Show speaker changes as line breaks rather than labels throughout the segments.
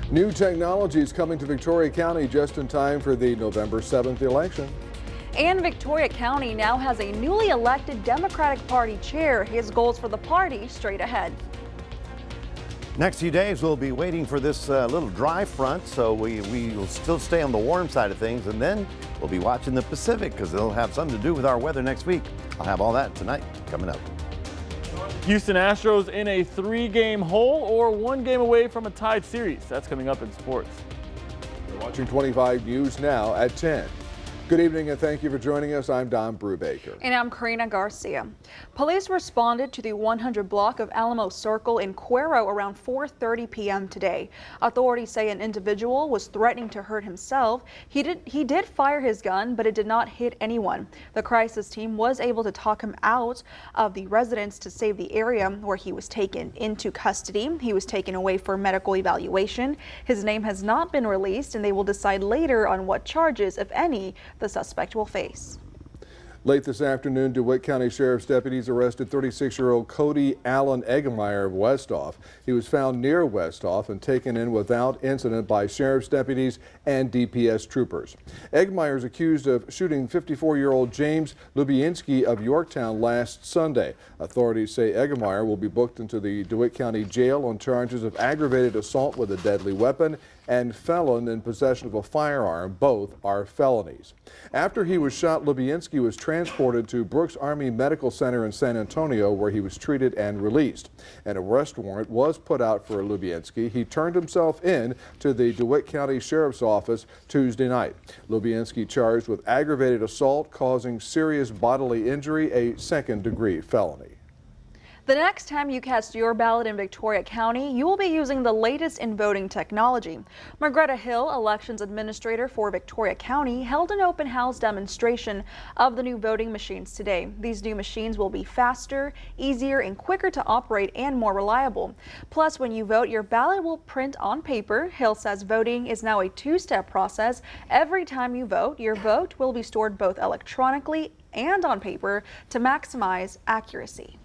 New technology is coming to Victoria County just in time for the November 7th election.
And Victoria County now has a newly elected Democratic Party chair. His goals for the party straight ahead.
Next few days, we'll be waiting for this little dry front, so we will still stay on the warm side of things, and then we'll be watching the Pacific because it'll have something to do with our weather next week. I'll have all that tonight coming up.
Houston Astros in a 3-game hole or 1 game away from a tied series. That's coming up in sports.
You're watching 25 News now at 10. Good evening and thank you for joining us. I'm Don Brubaker.
And I'm Karina Garcia. Police responded to the 100 block of Alamo Circle in Cuero around 4:30 p.m. today. Authorities say an individual was threatening to hurt himself. He did fire his gun, but it did not hit anyone. The crisis team was able to talk him out of the residence to save the area where he was taken into custody. He was taken away for medical evaluation. His name has not been released, and they will decide later on what charges, if any, the suspect will face.
Late this afternoon, DeWitt County Sheriff's deputies arrested 36-year-old Cody Allen Eggemeyer of Westhoff. He was found near Westhoff and taken in without incident by sheriff's deputies and DPS troopers. Eggemeyer is accused of shooting 54-year-old James Lubienski of Yorktown last Sunday. Authorities say Eggemeyer will be booked into the DeWitt County Jail on charges of aggravated assault with a deadly weapon and felon in possession of a firearm. Both are felonies. After he was shot, Lubienski was transported to Brooks Army Medical Center in San Antonio, where he was treated and released. An arrest warrant was put out for Lubienski. He turned himself in to the DeWitt County Sheriff's Office Tuesday night. Lubienski charged with aggravated assault causing serious bodily injury, a second-degree felony.
The next time you cast your ballot in Victoria County, you will be using the latest in voting technology. Margreta Hill, elections administrator for Victoria County, held an open house demonstration of the new voting machines today. These new machines will be faster, easier, and quicker to operate and more reliable. Plus, when you vote, your ballot will print on paper. Hill says voting is now a two-step process. Every time you vote, your vote will be stored both electronically and on paper to maximize accuracy.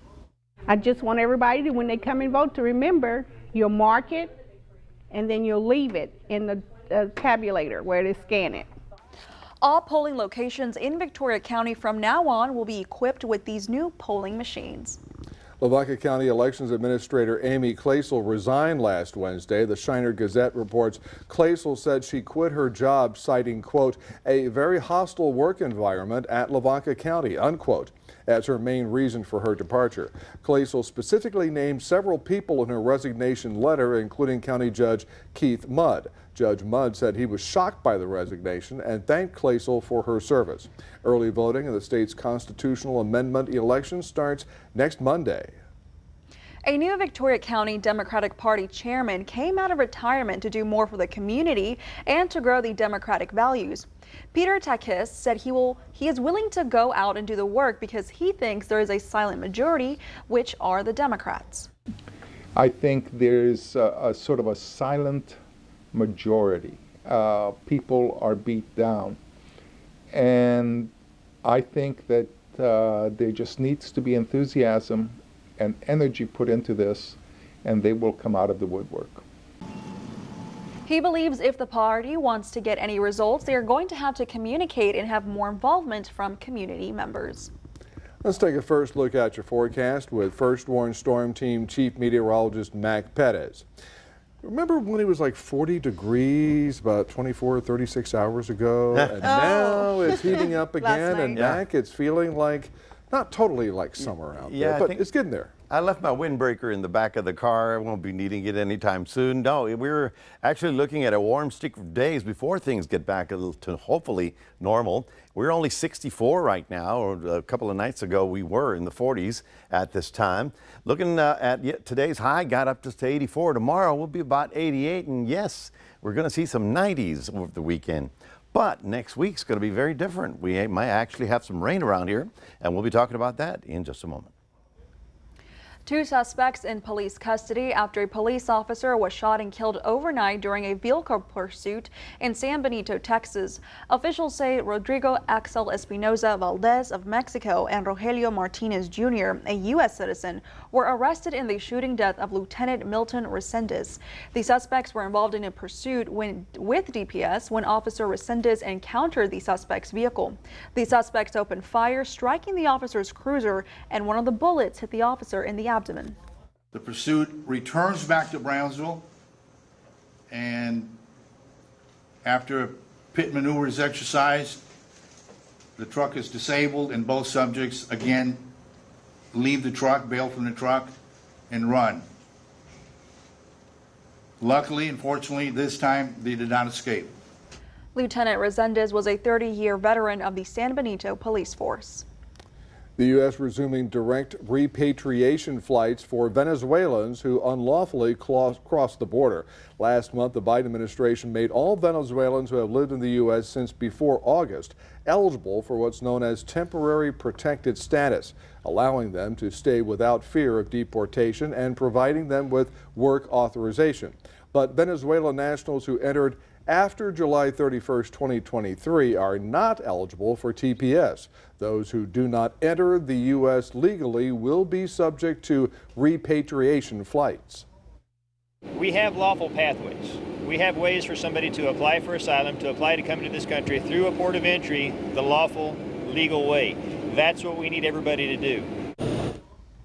I just want everybody to, when they come and vote, to remember you'll mark it and then you'll leave it in the tabulator where they scan it.
All polling locations in Victoria County from now on will be equipped with these new polling machines.
Lavaca County Elections Administrator Amy Claisel resigned last Wednesday. The Shiner Gazette reports Claisel said she quit her job citing, quote, a very hostile work environment at Lavaca County, unquote, as her main reason for her departure. Claisel specifically named several people in her resignation letter, including County Judge Keith Mudd. Judge Mudd said he was shocked by the resignation and thanked Claisel for her service. Early voting in the state's constitutional amendment election starts next Monday.
A new Victoria County Democratic Party chairman came out of retirement to do more for the community and to grow the Democratic values. Peter Takis said he is willing to go out and do the work because he thinks there is a silent majority, which are the Democrats.
I think there's a sort of a silent majority. People are beat down. And I think that there just needs to be enthusiasm and energy put into this, and they will come out of the woodwork.
He believes if the party wants to get any results, they are going to have to communicate and have more involvement from community members.
Let's take a first look at your forecast with First Warn Storm Team Chief Meteorologist Mac Perez. Remember when it was like 40 degrees about 24 or 36 hours ago? And now it's heating up again, and Mac, it's feeling like not totally like summer out there, but it's getting there.
I left my windbreaker in the back of the car. I won't be needing it anytime soon. No, we're actually looking at a warm streak of days before things get back a little to hopefully normal. We're only 64 right now, or a couple of nights ago we were in the 40s at this time. Looking at today's high, got up to 84. Tomorrow will be about 88, and yes, we're going to see some 90s over the weekend. But next week's going to be very different. We might actually have some rain around here, and we'll be talking about that in just a moment.
Two suspects in police custody after a police officer was shot and killed overnight during a vehicle pursuit in San Benito, Texas. Officials say Rodrigo Axel Espinoza Valdez of Mexico and Rogelio Martinez Jr., a U.S. citizen, were arrested in the shooting death of Lieutenant Milton Resendez. The suspects were involved in a pursuit with DPS when Officer Resendez encountered the suspect's vehicle. The suspects opened fire, striking the officer's cruiser, and one of the bullets hit the officer in the abdomen.
The pursuit returns back to Brownsville, and after a pit maneuver is exercised, the truck is disabled and both subjects again leave the truck, bail from the truck, and run. Luckily, unfortunately, this time they did not escape.
Lieutenant Resendez was a 30-year veteran of the San Benito Police Force.
The U.S. resuming direct repatriation flights for Venezuelans who unlawfully crossed the border. Last month, the Biden administration made all Venezuelans who have lived in the U.S. since before August eligible for what's known as temporary protected status, allowing them to stay without fear of deportation and providing them with work authorization. But Venezuelan nationals who entered after July 31st, 2023 are not eligible for TPS. Those who do not enter the U.S. legally will be subject to repatriation flights.
We have lawful pathways. We have ways for somebody to apply for asylum, to apply to come into this country through a port of entry, the lawful, legal way. That's what we need everybody to do.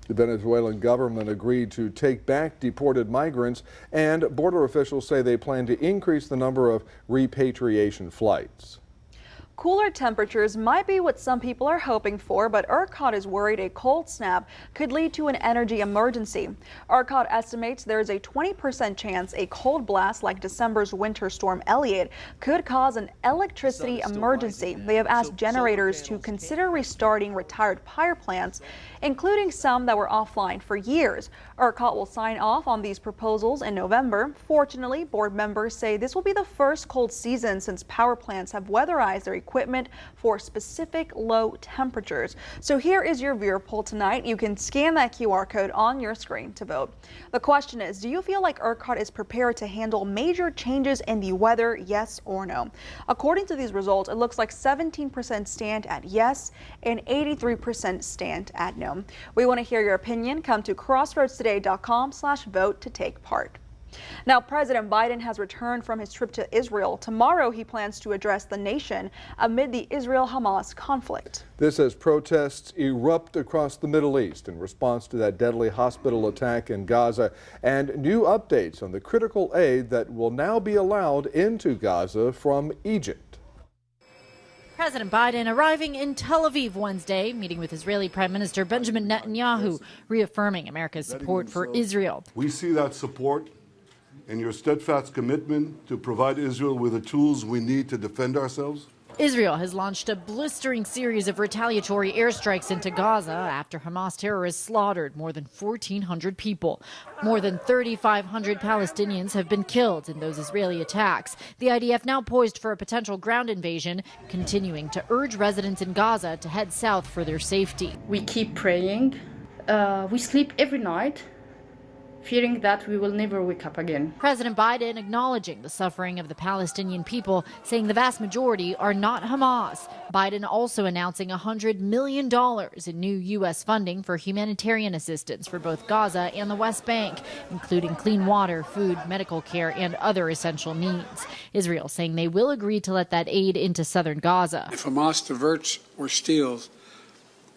The Venezuelan government agreed to take back deported migrants, and border officials say they plan to increase the number of repatriation flights.
Cooler temperatures might be what some people are hoping for, but ERCOT is worried a cold snap could lead to an energy emergency. ERCOT estimates there is a 20% chance a cold blast like December's winter storm Elliott could cause an electricity emergency. They have asked generators to consider restarting retired power plants, including some that were offline for years. ERCOT will sign off on these proposals in November. Fortunately, board members say this will be the first cold season since power plants have weatherized their equipment for specific low temperatures. So here is your viewer poll tonight. You can scan that QR code on your screen to vote. The question is, do you feel like ERCOT is prepared to handle major changes in the weather, yes or no? According to these results, it looks like 17% stand at yes and 83% stand at no. We want to hear your opinion. Come to crossroadstoday.com/vote to take part. Now, President Biden has returned from his trip to Israel. Tomorrow, he plans to address the nation amid the Israel-Hamas conflict.
This as protests erupt across the Middle East in response to that deadly hospital attack in Gaza, and new updates on the critical aid that will now be allowed into Gaza from Egypt.
President Biden arriving in Tel Aviv Wednesday, meeting with Israeli Prime Minister Benjamin Netanyahu, reaffirming America's support for Israel.
We see that support in your steadfast commitment to provide Israel with the tools we need to defend ourselves.
Israel has launched a blistering series of retaliatory airstrikes into Gaza after Hamas terrorists slaughtered more than 1,400 people. More than 3,500 Palestinians have been killed in those Israeli attacks. The IDF now poised for a potential ground invasion, continuing to urge residents in Gaza to head south for their safety.
We keep praying. We sleep every night, fearing that we will never wake up again.
President Biden acknowledging the suffering of the Palestinian people, saying the vast majority are not Hamas. Biden also announcing $100 million in new U.S. funding for humanitarian assistance for both Gaza and the West Bank, including clean water, food, medical care, and other essential needs. Israel saying they will agree to let that aid into southern Gaza.
If Hamas diverts or steals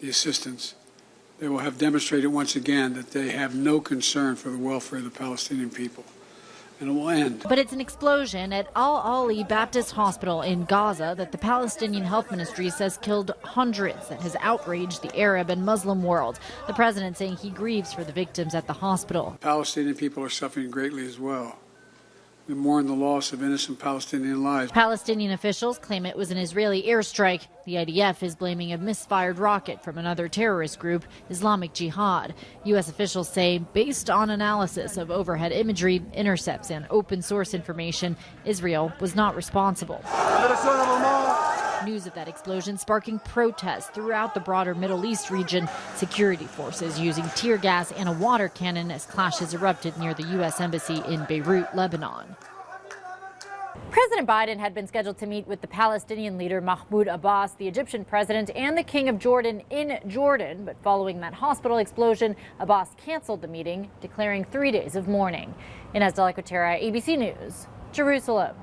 the assistance, they will have demonstrated once again that they have no concern for the welfare of the Palestinian people. And it will end.
But it's an explosion at Al-Ali Baptist Hospital in Gaza that the Palestinian Health Ministry says killed hundreds that has outraged the Arab and Muslim world. The president saying he grieves for the victims at the hospital.
Palestinian people are suffering greatly as well. We mourn the loss of innocent Palestinian lives.
Palestinian officials claim it was an Israeli airstrike. The IDF is blaming a misfired rocket from another terrorist group, Islamic Jihad. U.S. officials say, based on analysis of overhead imagery, intercepts, and open source information, Israel was not responsible. News of that explosion sparking protests throughout the broader Middle East region. Security forces using tear gas and a water cannon as clashes erupted near the U.S. Embassy in Beirut, Lebanon.
President Biden had been scheduled to meet with the Palestinian leader Mahmoud Abbas, the Egyptian president, and the King of Jordan in Jordan. But following that hospital explosion, Abbas canceled the meeting, declaring 3 days of mourning. Inez de la Cotera, ABC News, Jerusalem.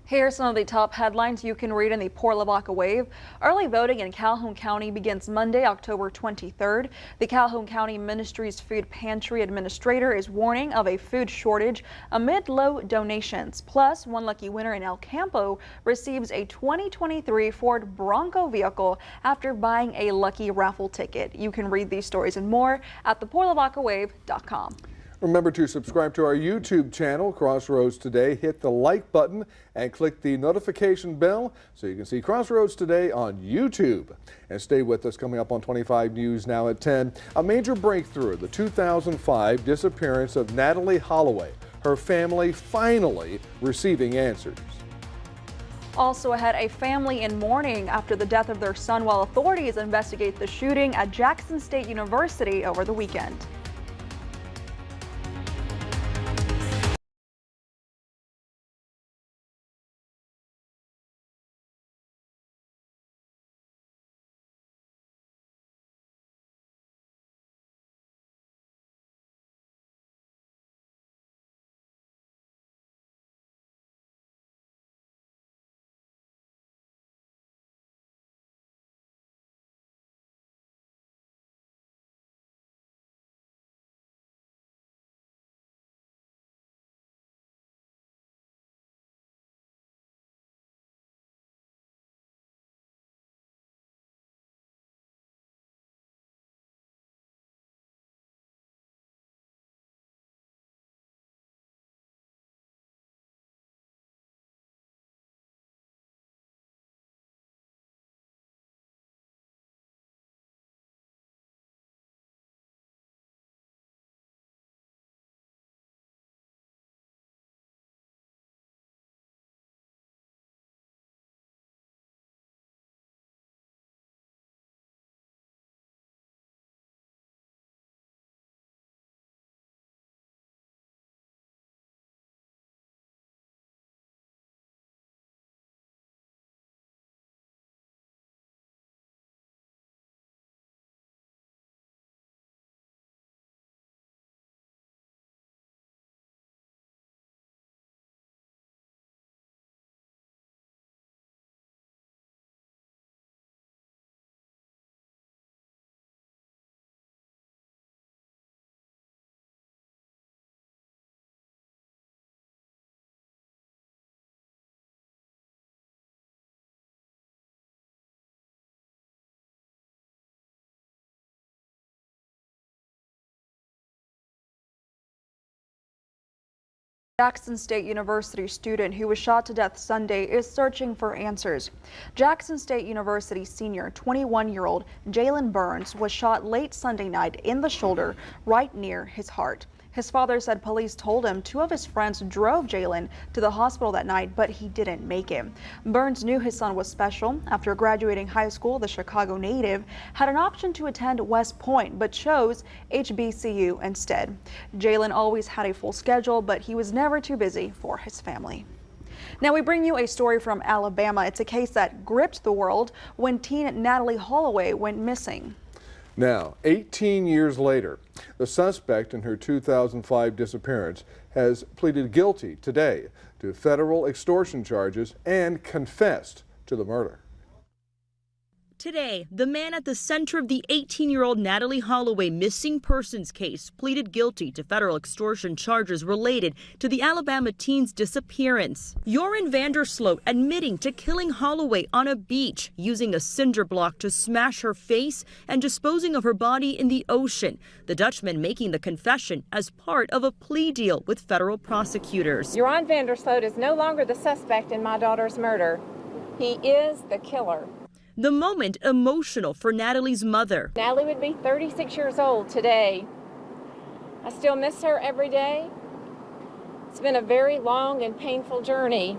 Here are some of the top headlines you can read in the Port Lavaca Wave. Early voting in Calhoun County begins Monday, October 23rd. The Calhoun County Ministries Food Pantry Administrator is warning of a food shortage amid low donations. Plus, one lucky winner in El Campo receives a 2023 Ford Bronco vehicle after buying a lucky raffle ticket. You can read these stories and more at theportlavacawave.com.
Remember to subscribe to our YouTube channel, Crossroads Today. Hit the like button and click the notification bell so you can see Crossroads Today on YouTube. And stay with us. Coming up on 25 News now at 10. A major breakthrough, the 2005 disappearance of Natalee Holloway. Her family finally receiving answers.
Also ahead, a family in mourning after the death of their son while authorities investigate the shooting at Jackson State University over the weekend. Jackson State University student who was shot to death Sunday is searching for answers. Jackson State University senior 21-year-old Jalen Burns was shot late Sunday night in the shoulder right near his heart. His father said police told him two of his friends drove Jalen to the hospital that night, but he didn't make it. Burns knew his son was special. After graduating high school, the Chicago native had an option to attend West Point, but chose HBCU instead. Jalen always had a full schedule, but he was never too busy for his family. Now we bring you a story from Alabama. It's a case that gripped the world when teen Natalee Holloway went missing.
Now, 18 years later, the suspect in her 2005 disappearance has pleaded guilty today to federal extortion charges and confessed to the murder.
Today, the man at the center of the 18-year-old Natalee Holloway missing persons case pleaded guilty to federal extortion charges related to the Alabama teen's disappearance. Joran Vandersloot admitting to killing Holloway on a beach, using a cinder block to smash her face and disposing of her body in the ocean. The Dutchman making the confession as part of a plea deal with federal prosecutors.
Joran Vandersloot is no longer the suspect in my daughter's murder. He is the killer.
The moment emotional for Natalee's mother.
Natalee would be 36 years old today. I still miss her every day. It's been a very long and painful journey.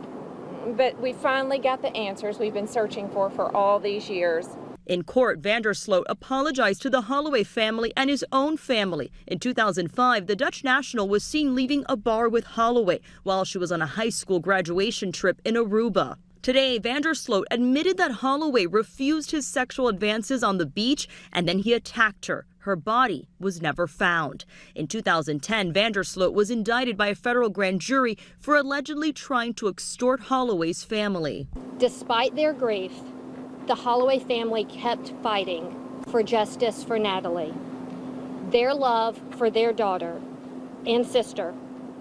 but we finally got the answers we've been searching for all these years.
In court, Vandersloot apologized to the Holloway family and his own family. In 2005, the Dutch national was seen leaving a bar with Holloway while she was on a high school graduation trip in Aruba. Today, Vandersloot admitted that Holloway refused his sexual advances on the beach and then he attacked her. Her body was never found. In 2010, Vandersloot was indicted by a federal grand jury for allegedly trying to extort Holloway's family.
Despite their grief, the Holloway family kept fighting for justice for Natalie. Their love for their daughter and sister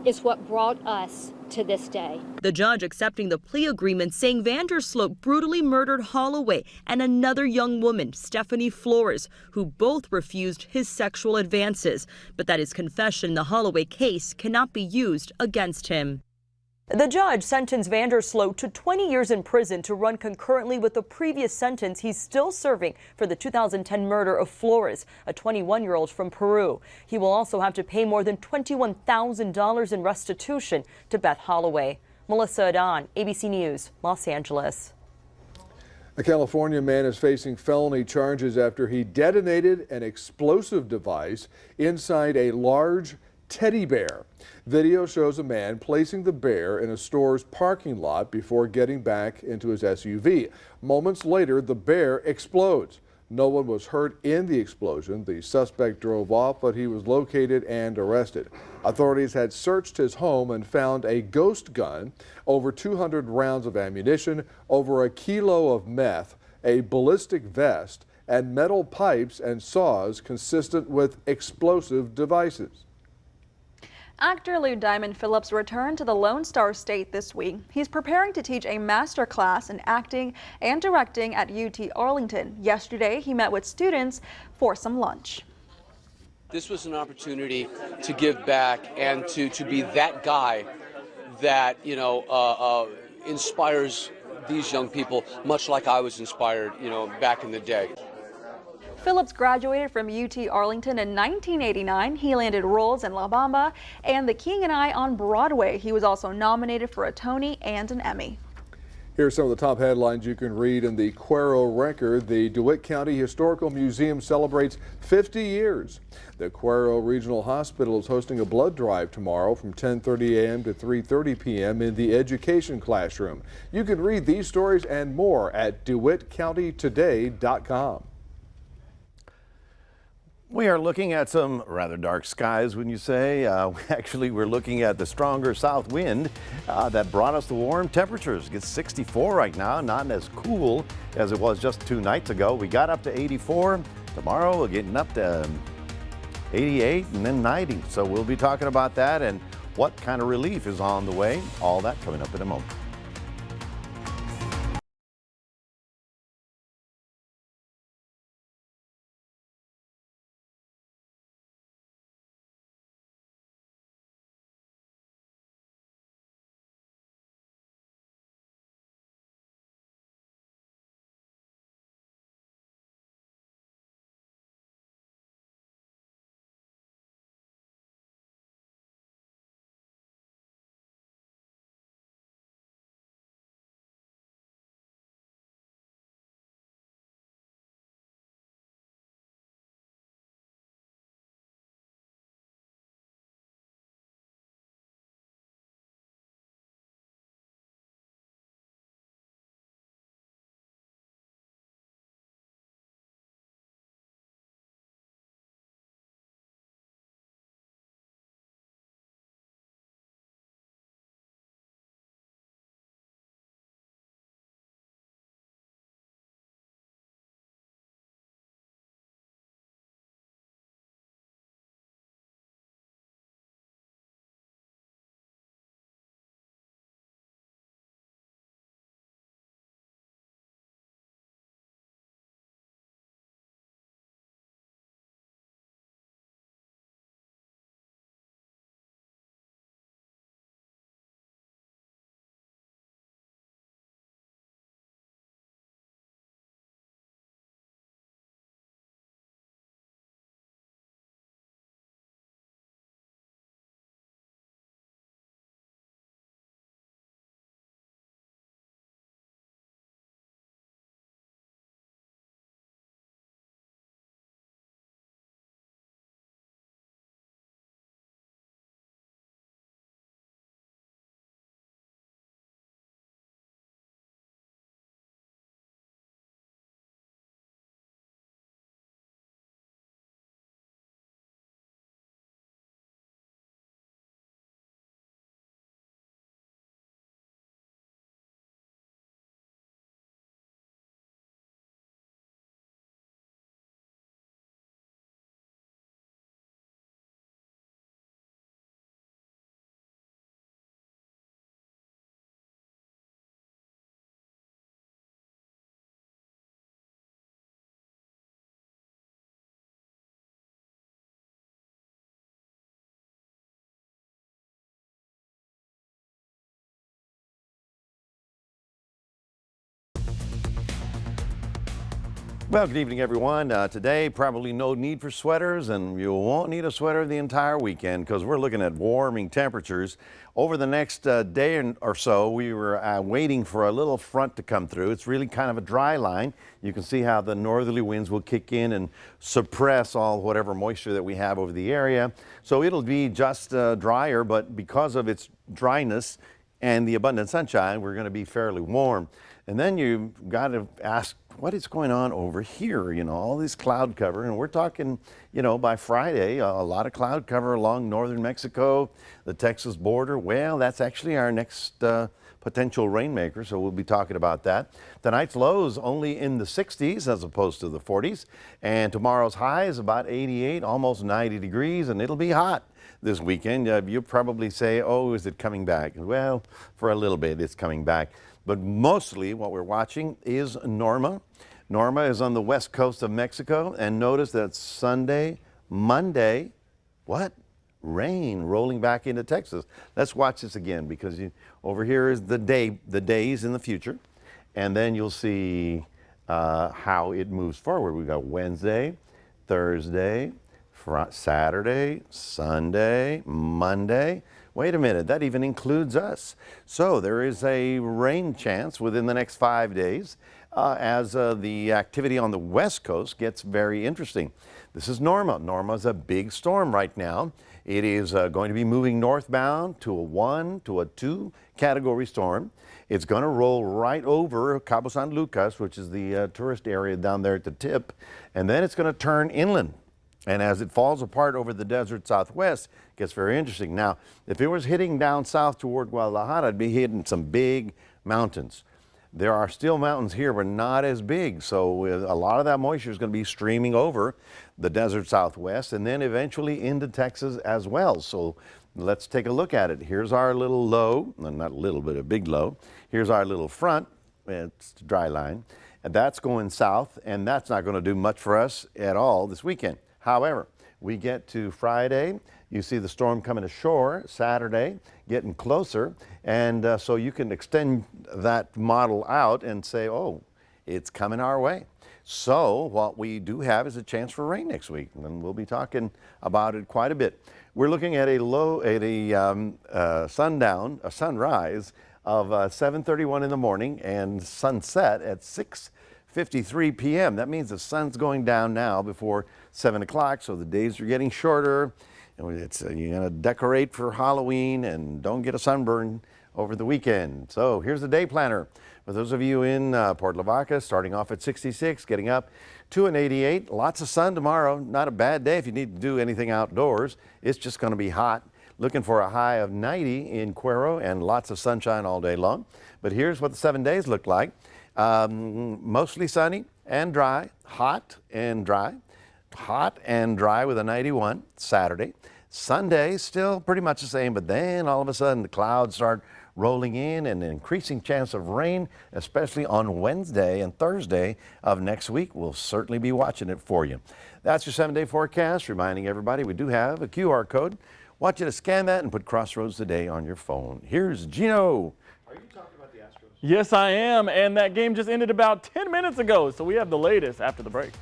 is what brought us to this day.
The judge accepting the plea agreement, saying Vandersloot brutally murdered Holloway and another young woman, Stephanie Flores, who both refused his sexual advances, but that his confession in the Holloway case cannot be used against him. The judge sentenced Vandersloot to 20 years in prison to run concurrently with the previous sentence he's still serving for the 2010 murder of Flores, a 21-year-old from Peru. He will also have to pay more than $21,000 in restitution to Beth Holloway. Melissa Adan, ABC News, Los Angeles.
A California man is facing felony charges after he detonated an explosive device inside a large teddy bear. Video shows a man placing the bear in a store's parking lot before getting back into his SUV. Moments later, the bear explodes. No one was hurt in the explosion. The suspect drove off, but he was located and arrested. Authorities had searched his home and found a ghost gun, over 200 rounds of ammunition, over a kilo of meth, a ballistic vest, and metal pipes and saws consistent with explosive devices.
Actor Lou Diamond Phillips returned to the Lone Star State this week. He's preparing to teach a master class in acting and directing at UT Arlington. Yesterday, he met with students for some lunch.
This was an opportunity to give back and to be that guy that, inspires these young people, much like I was inspired, back in the day.
Phillips graduated from UT Arlington in 1989. He landed roles in La Bamba and The King and I on Broadway. He was also nominated for a Tony and an Emmy.
Here are some of the top headlines you can read in the Cuero Record. The DeWitt County Historical Museum celebrates 50 years. The Cuero Regional Hospital is hosting a blood drive tomorrow from 10:30 a.m. to 3:30 p.m. in the education classroom. You can read these stories and more at DeWittCountyToday.com.
We are looking at some rather dark skies, wouldn't you say? Actually, we're looking at the stronger south wind that brought us the warm temperatures. It gets 64 right now, not as cool as it was just 2 nights ago. We got up to 84. Tomorrow, we're getting up to 88 and then 90. So we'll be talking about that and what kind of relief is on the way. All that coming up in a moment. Well, good evening, everyone. Today, probably no need for sweaters, and you won't need a sweater the entire weekend because we're looking at warming temperatures. Over the next day or so, we were waiting for a little front to come through. It's really kind of a dry line. You can see how the northerly winds will kick in and suppress all whatever moisture that we have over the area. So it'll be just drier, but because of its dryness and the abundant sunshine, we're going to be fairly warm. And then you've got to ask, what is going on over here? You know, all this cloud cover, and we're talking, you know, by Friday, a lot of cloud cover along northern Mexico, the Texas border. Well, that's actually our next potential rainmaker, so we'll be talking about that. Tonight's lows only in the 60s as opposed to the 40s, and tomorrow's high is about 88, almost 90 degrees, and it'll be hot this weekend. You'll probably say, oh, is it coming back? Well, for a little bit, it's coming back. But mostly what we're watching is Norma. Norma is on the west coast of Mexico, and notice that Sunday, Monday, what? Rain rolling back into Texas. Let's watch this again because over here is the days in the future, and then you'll see how it moves forward. We've got Wednesday, Thursday, Saturday, Sunday, Monday. Wait a minute, that even includes us. So there is a rain chance within the next 5 days as the activity on the west coast gets very interesting. This is Norma. Norma is a big storm right now. It is going to be moving northbound to a 1 to a 2 category storm. It's going to roll right over Cabo San Lucas, which is the tourist area down there at the tip, and then it's going to turn inland. And as it falls apart over the desert southwest, it gets very interesting. Now, if it was hitting down south toward Guadalajara, it'd be hitting some big mountains. There are still mountains here, but not as big. So a lot of that moisture is going to be streaming over the desert southwest and then eventually into Texas as well. So let's take a look at it. Here's our little low, not a little bit, a big low. Here's our little front. It's the dry line. And that's going south, and that's not going to do much for us at all this weekend. However, we get to Friday, you see the storm coming ashore, Saturday, getting closer, and so you can extend that model out and say, oh, it's coming our way. So what we do have is a chance for rain next week, and we'll be talking about it quite a bit. We're looking at a sunrise of 7:31 in the morning and sunset at 6:53 p.m. That means the sun's going down now before 7 o'clock, so the days are getting shorter. And you're going to decorate for Halloween and don't get a sunburn over the weekend. So here's the day planner. For those of you in Port Lavaca, starting off at 66, getting up to an 88. Lots of sun tomorrow. Not a bad day if you need to do anything outdoors. It's just going to be hot. Looking for a high of 90 in Cuero and lots of sunshine all day long. But here's what the 7 days look like. Mostly sunny and dry, hot and dry with a 91 Saturday. Sunday, still pretty much the same, but then all of a sudden the clouds start rolling in and an increasing chance of rain, especially on Wednesday and Thursday of next week. We'll certainly be watching it for you. That's your 7-day forecast, reminding everybody we do have a QR code. Want you to scan that and put Crossroads Today on your phone. Here's Gino. Are you talking about the Astros?
Yes, I am, and that game just ended about 10 minutes ago, so we have the latest after the break.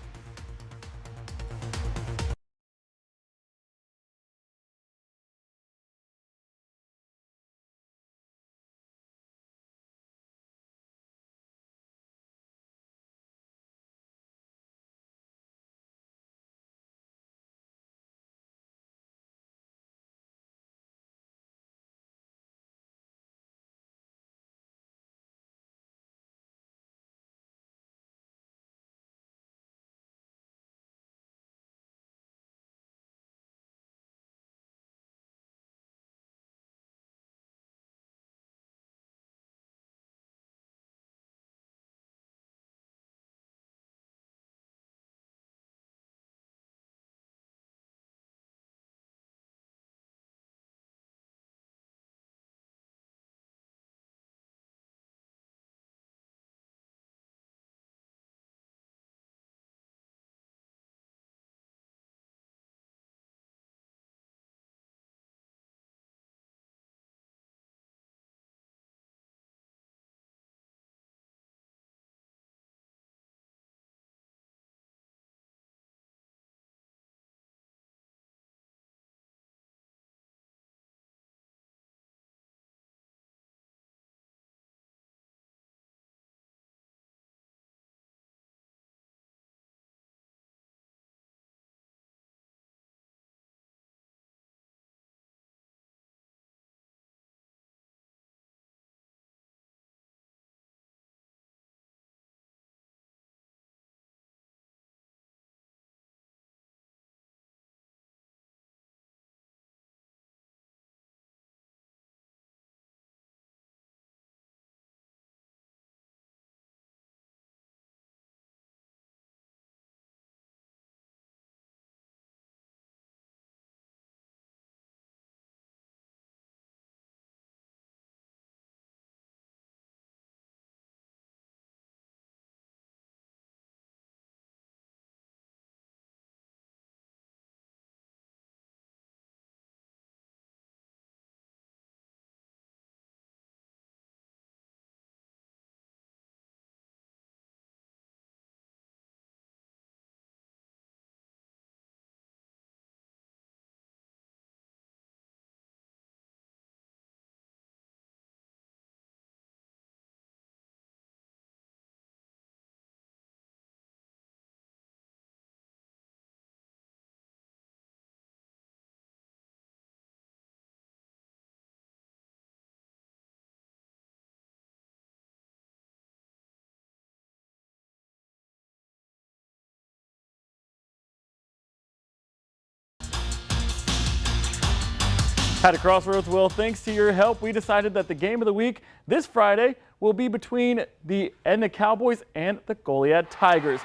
At a crossroads, Will, thanks to your help, we decided that the game of the week this Friday will be between the Edna Cowboys and the Goliad Tigers.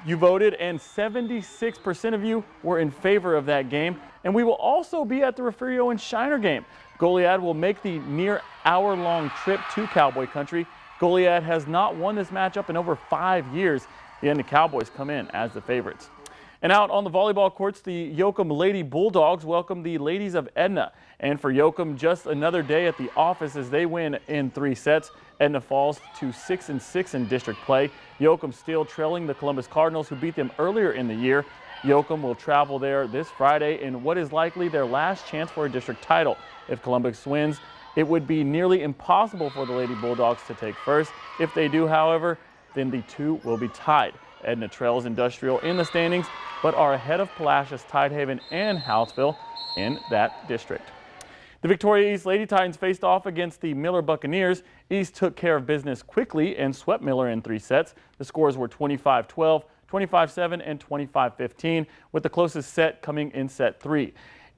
You voted, and 76% of you were in favor of that game. And we will also be at the Refugio and Shiner game. Goliad will make the near hour-long trip to Cowboy Country. Goliad has not won this matchup in over 5 years. The Edna Cowboys come in as the favorites. And out on the volleyball courts, the Yoakum Lady Bulldogs welcome the ladies of Edna. And for Yoakum, just another day at the office as they win in 3 sets. Edna falls to 6-6 in district play. Yoakum still trailing the Columbus Cardinals, who beat them earlier in the year. Yoakum will travel there this Friday in what is likely their last chance for a district title. If Columbus wins, it would be nearly impossible for the Lady Bulldogs to take first. If they do, however, then the two will be tied. Edna trails Industrial in the standings, but are ahead of Palacios, Tidehaven, and Hallettsville in that district. The Victoria East Lady Titans faced off against the Miller Buccaneers. East took care of business quickly and swept Miller in 3 sets. The scores were 25-12, 25-7, and 25-15, with the closest set coming in set 3.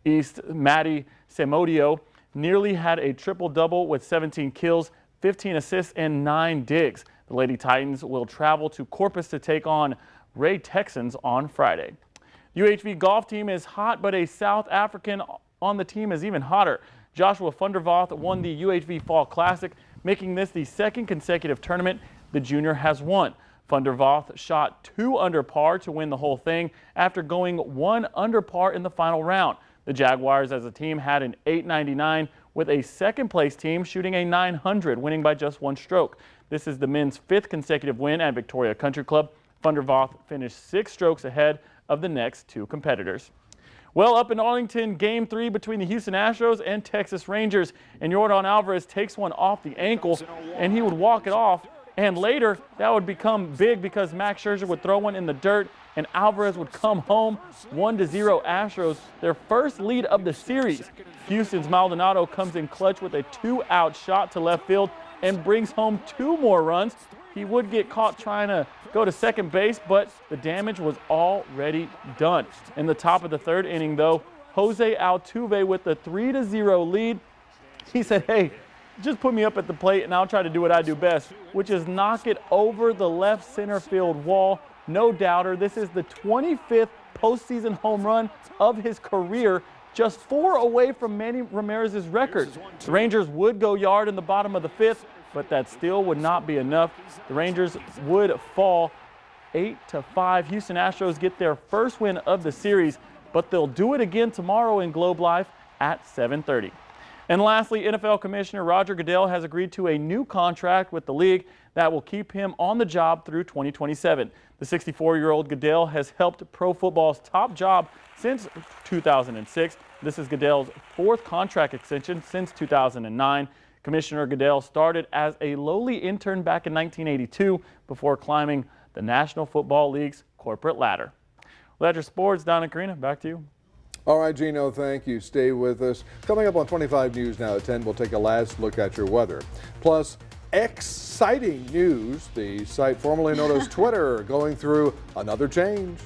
East Maddie Semodio nearly had a triple-double with 17 kills, 15 assists, and 9 digs. The Lady Titans will travel to Corpus to take on Ray Texans on Friday. UHV golf team is hot, but a South African on the team is even hotter. Joshua Fundervoth won the UHV Fall Classic, making this the 2nd consecutive tournament the junior has won. Fundervoth shot 2 under par to win the whole thing after going 1 under par in the final round. The Jaguars as a team had an 899 with a second-place team shooting a 900, winning by just 1 stroke. This is the men's 5th consecutive win at Victoria Country Club. Fundervoth finished 6 strokes ahead of the next 2 competitors. Well, up in Arlington, Game 3 between the Houston Astros and Texas Rangers. And Yordan Alvarez takes one off the ankle, and he would walk it off. And later, that would become big because Max Scherzer would throw one in the dirt, and Alvarez would come home. 1-0 Astros, their first lead of the series. Houston's Maldonado comes in clutch with a 2-out shot to left field and brings home 2 more runs. He would get caught trying to go to second base, but the damage was already done. In the top of the 3rd inning, though, Jose Altuve with the 3-0 lead. He said, hey, just put me up at the plate and I'll try to do what I do best, which is knock it over the left center field wall. No doubter, this is the 25th postseason home run of his career, just 4 away from Manny Ramirez's record. The Rangers would go yard in the bottom of the 5th, but that still would not be enough. The Rangers would fall 8-5. Houston Astros get their first win of the series, but they'll do it again tomorrow in Globe Life at 7:30. And lastly, NFL Commissioner Roger Goodell has agreed to a new contract with the league that will keep him on the job through 2027. The 64-year-old Goodell has helped pro football's top job since 2006. This is Goodell's 4th contract extension since 2009. Commissioner Goodell started as a lowly intern back in 1982 before climbing the National Football League's corporate ladder. Well, that's your sports. Don and Karina, back to you.
All right, Gino, thank you. Stay with us. Coming up on 25 News now at 10, we'll take a last look at your weather. Plus, exciting news. The site formerly known as Twitter going through another change.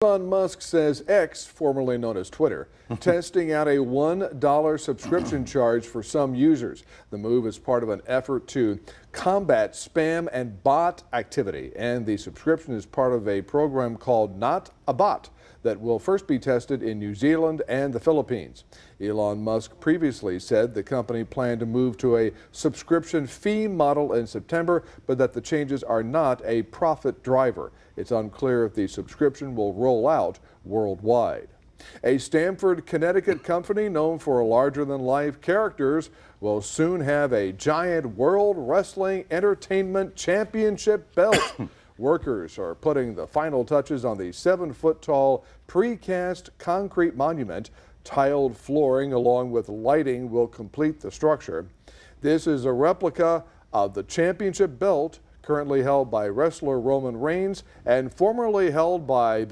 Elon Musk says X, formerly known as Twitter, testing out a $1 subscription charge for some users. The move is part of an effort to combat spam and bot activity, and the subscription is part of a program called Not a Bot that will first be tested in New Zealand and the Philippines. Elon Musk previously said the company planned to move to a subscription fee model in September, but that the changes are not a profit driver. It's unclear if the subscription will roll out worldwide. A Stamford, Connecticut company known for larger-than-life characters will soon have a giant World Wrestling Entertainment Championship belt. Workers are putting the final touches on the 7-foot-tall precast concrete monument. Tiled flooring along with lighting will complete the structure. This is a replica of the championship belt currently held by wrestler Roman Reigns and formerly held by,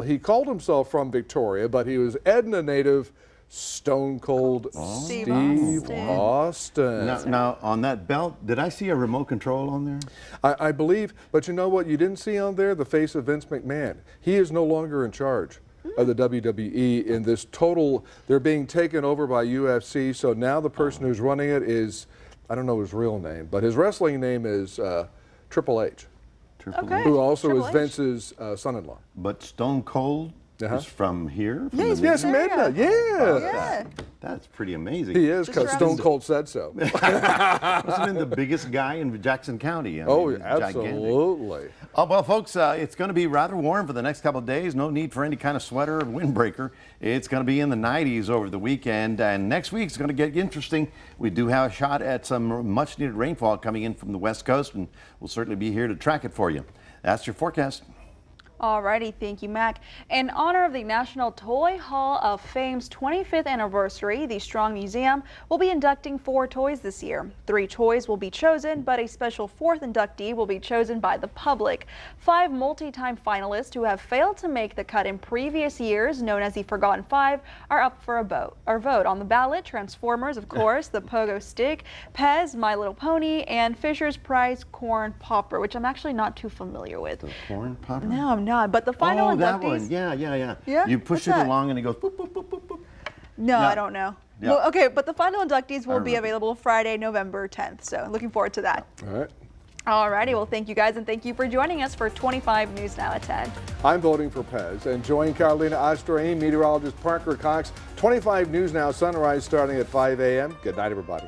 he called himself from Victoria, but he was Edna native Stone Cold Steve Austin.
Now, on that belt, did I see a remote control on there?
I believe, but you know what you didn't see on there? The face of Vince McMahon. He is no longer in charge of the WWE in this total, they're being taken over by UFC, so now the person who's running it is, I don't know his real name, but his wrestling name is Triple H, who also is Vince's son-in-law.
But Stone Cold is from here? From
Yes, Midna, yeah.
That's pretty amazing.
He is, because Stone Cold said so.
Must have been the biggest guy in Jackson County. I mean,
absolutely.
Oh, well, folks, it's going to be rather warm for the next couple of days. No need for any kind of sweater or windbreaker. It's going to be in the 90s over the weekend, and next week's going to get interesting. We do have a shot at some much-needed rainfall coming in from the West Coast, and we'll certainly be here to track it for you. That's your forecast.
Alrighty, thank you, Mac. In honor of the National Toy Hall of Fame's 25th anniversary, the Strong Museum will be inducting 4 toys this year. 3 toys will be chosen, but a special 4th inductee will be chosen by the public. 5 multi-time finalists who have failed to make the cut in previous years, known as the Forgotten 5, are up for a vote. On the ballot, Transformers, of course, the Pogo Stick, Pez, My Little Pony, and Fisher's Prize Corn Popper, which I'm actually not too familiar with.
The corn popper?
No, I'm not. But the final inductees.
That one. Yeah. You push it along and it goes boop, boop, boop, boop, boop.
No, I don't know. Yeah. Well, okay, but the final inductees will be available Friday, November 10th. So looking forward to that.
All right.
Alrighty, well, thank you guys, and thank you for joining us for 25 News Now at 10.
I'm voting for Pez, and join Carolina Ostrain, meteorologist Parker Cox. 25 News Now Sunrise starting at 5 a.m. Good night, everybody.